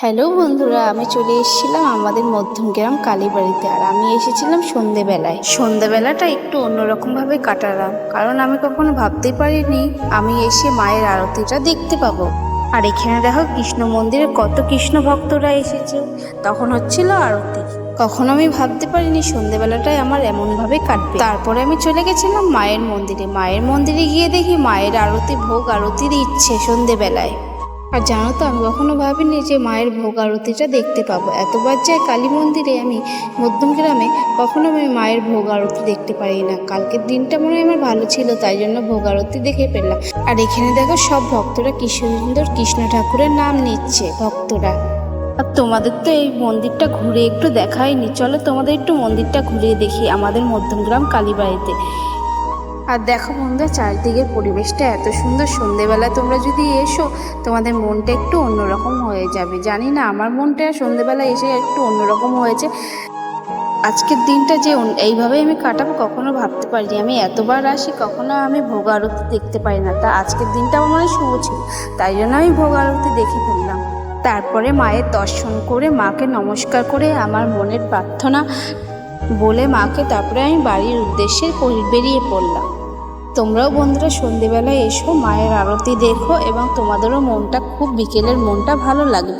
Hello বন্ধুরা, আমি চলে এসেছিলাম আমাদের মধ্যমগ্রাম কালীবাড়িতে। আর আমি এসেছিলাম সন্ধেবেলায়। সন্ধেবেলাটা একটু অন্যরকমভাবে কাটালাম, কারণ আমি কখনো ভাবতেই পারিনি আমি এসে মায়ের আরতিটা দেখতে পাবো। আর এখানে দেখো কৃষ্ণ মন্দিরে কত কৃষ্ণ ভক্তরা এসেছে। তখন হচ্ছিল আরতি। কখনো আমি ভাবতে পারিনি সন্ধেবেলাটাই আমার এমনভাবে কাটবে। তারপরে আমি চলে গেছিলাম মায়ের মন্দিরে। মায়ের মন্দিরে গিয়ে দেখি মায়ের আরতি, ভোগ আরতি দিচ্ছে সন্ধেবেলায়। আর জানো তো, আমি কখনো ভাবিনি যে মায়ের ভোগ আরতিটা দেখতে পাবো। এতবার যাই কালী মন্দিরে আমি মধ্যমগ্রামে, কখনো আমি মায়ের ভোগ আরতি দেখতে পারি না। কালকের দিনটা মনে হয় আমার ভালো ছিল, তাই জন্য ভোগ আরতি দেখে পেলাম। আর এখানে দেখো সব ভক্তরা কি সুন্দর কৃষ্ণ ঠাকুরের নাম নিচ্ছে ভক্তরা। আর তোমাদের তো এই মন্দিরটা ঘুরে একটু দেখায়নি, চলো তোমাদের একটু মন্দিরটা ঘুরিয়ে দেখি আমাদের মধ্যমগ্রাম কালীবাড়িতে। আর দেখো বন্ধুরা, চারদিকের পরিবেশটা এত সুন্দর। সন্ধেবেলায় তোমরা যদি এসো, তোমাদের মনটা একটু অন্যরকম হয়ে যাবে। জানি না, আমার মনটা সন্ধেবেলায় এসে একটু অন্যরকম হয়েছে। আজকের দিনটা যে এইভাবে আমি কাটাবো কখনো ভাবতে পারিনি। আমি এতবার আসি, কখনো আমি ভোগ আরতি দেখতে পারি না। তা আজকের দিনটা আমার মনে শুভ ছিল, তাই জন্য আমি ভোগ আরতি দেখে ফেললাম। তারপরে মায়ের দর্শন করে, মাকে নমস্কার করে, আমার মনের প্রার্থনা বলে মাকে, তারপরে আমি বাড়ির উদ্দেশ্যে বেরিয়ে পড়লাম। তোমরাও বন্ধুরা সন্ধেবেলায় এসো, মায়ের আরতি দেখো, এবং তোমাদেরও মনটা খুব, বিকেলের মনটা ভালো লাগবে।